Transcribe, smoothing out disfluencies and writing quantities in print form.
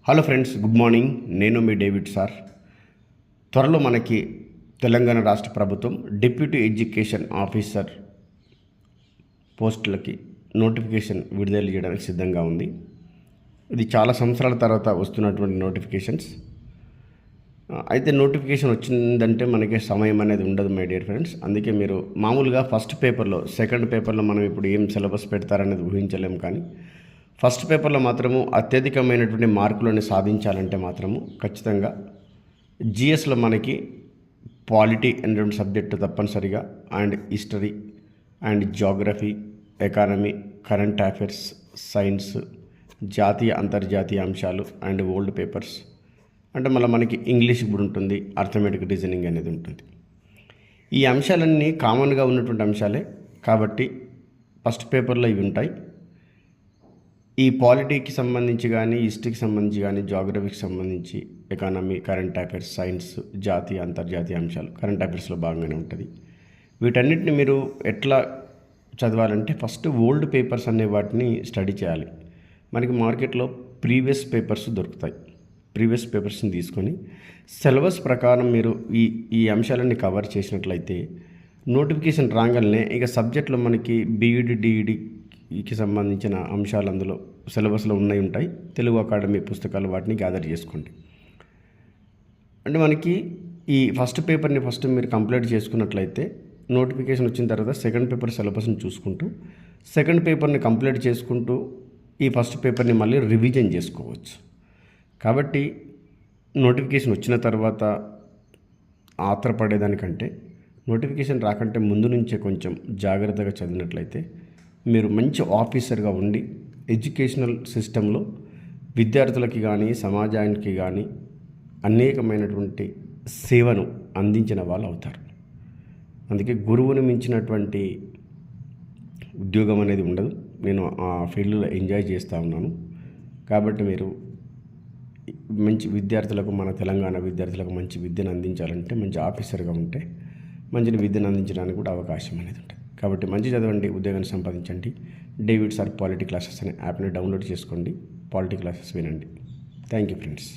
Hello friends, good morning. నేను మీ David sir. త్వరలో మనకి తెలంగాణ రాష్ట్ర ప్రభుత్వం డిప్యూటీ ఎడ్యుకేషన్ ఆఫీసర్ పోస్టులకి నోటిఫికేషన్ విడుదల చేయడానికి సిద్ధంగా ఉంది. ఇది చాలా సంవత్సరాల తర్వాత వస్తున్నటువంటి నోటిఫికేషన్స్. అయితే నోటిఫికేషన్ వచ్చిందంటే మనకి సమయం అనేది ఉండదు మై డియర్ ఫ్రెండ్స్. అందుకే మీరు మామూలుగా ఫస్ట్ పేపర్లో, సెకండ్ పేపర్లో మనం ఇప్పుడు ఏం సిలబస్ పెడతారనేది ఊహించలేము. కానీ ఫస్ట్ పేపర్లో మాత్రము అత్యధికమైనటువంటి మార్కులను సాధించాలంటే మాత్రము ఖచ్చితంగా జిఎస్లో మనకి పాలిటీ అనేటువంటి సబ్జెక్టు తప్పనిసరిగా, and history and geography, economy, current affairs, science, జాతీయ అంతర్జాతీయ అంశాలు అండ్ ఓల్డ్ పేపర్స్, అంటే మళ్ళీ మనకి ఇంగ్లీష్ కూడా ఉంటుంది, అర్థమెటిక్ రీజనింగ్ అనేది ఉంటుంది. ఈ అంశాలన్నీ కామన్గా ఉన్నటువంటి అంశాలే కాబట్టి ఫస్ట్ పేపర్లో ఇవి ఉంటాయి. ఈ పాలిటీకి సంబంధించి కానీ, హిస్టరీకి సంబంధించి కానీ, జాగ్రఫీకి సంబంధించి, ఎకానమీ, కరెంట్ అఫైర్స్, సైన్స్, జాతీయ అంతర్జాతీయ అంశాలు కరెంట్ అఫైర్స్లో భాగంగానే ఉంటుంది. వీటన్నిటిని మీరు ఎట్లా చదవాలంటే ఫస్ట్ ఓల్డ్ పేపర్స్ అనే వాటిని స్టడీ చేయాలి. మనకి మార్కెట్లో ప్రీవియస్ పేపర్స్ దొరుకుతాయి. ప్రీవియస్ పేపర్స్ని తీసుకొని సిలబస్ ప్రకారం మీరు ఈ అంశాలన్నీ కవర్ చేసినట్లయితే నోటిఫికేషన్ రాగానే ఇక సబ్జెక్టులో మనకి బీఈడి, డిఈడికి సంబంధించిన అంశాలు అందులో సిలబస్లో ఉంటాయి. తెలుగు అకాడమీ పుస్తకాలు వాటిని గ్యాదర్ చేసుకోండి. అంటే మనకి ఈ ఫస్ట్ పేపర్ని ఫస్ట్ మీరు కంప్లీట్ చేసుకున్నట్లయితే నోటిఫికేషన్ వచ్చిన తర్వాత సెకండ్ పేపర్ సిలబస్ని చూసుకుంటూ, సెకండ్ పేపర్ని కంప్లీట్ చేసుకుంటూ ఈ ఫస్ట్ పేపర్ని మళ్ళీ రివిజన్ చేసుకోవచ్చు. కాబట్టి నోటిఫికేషన్ వచ్చిన తర్వాత ఆత్రపడేదానికంటే నోటిఫికేషన్ రాకంటే ముందు నుంచే కొంచెం జాగ్రత్తగా చదివినట్లయితే మీరు మంచి ఆఫీసర్గా ఉండి ఎడ్యుకేషనల్ సిస్టంలో విద్యార్థులకి కానీ, సమాజానికి కానీ అనేకమైనటువంటి సేవను అందించిన వాళ్ళు అవుతారు. అందుకే గురువుని మించినటువంటి ఉద్యోగం అనేది ఉండదు. నేను ఆ ఫీల్డ్లో ఎంజాయ్ చేస్తూ ఉన్నాను. కాబట్టి మీరు మంచి విద్యార్థులకు, మన తెలంగాణ విద్యార్థులకు మంచి విద్యను అందించాలంటే మంచి ఆఫీసర్గా ఉంటే మంచి విద్యను అందించడానికి కూడా అవకాశం అనేది ఉంటుంది. కాబట్టి మంచి చదవండి, ఉద్యోగాన్ని సంపాదించండి. డేవిడ్ సార్ పాలిటీ క్లాసెస్ అనే యాప్ని డౌన్లోడ్ చేసుకోండి, పాలిటీ క్లాసెస్ వినండి. Thank you friends.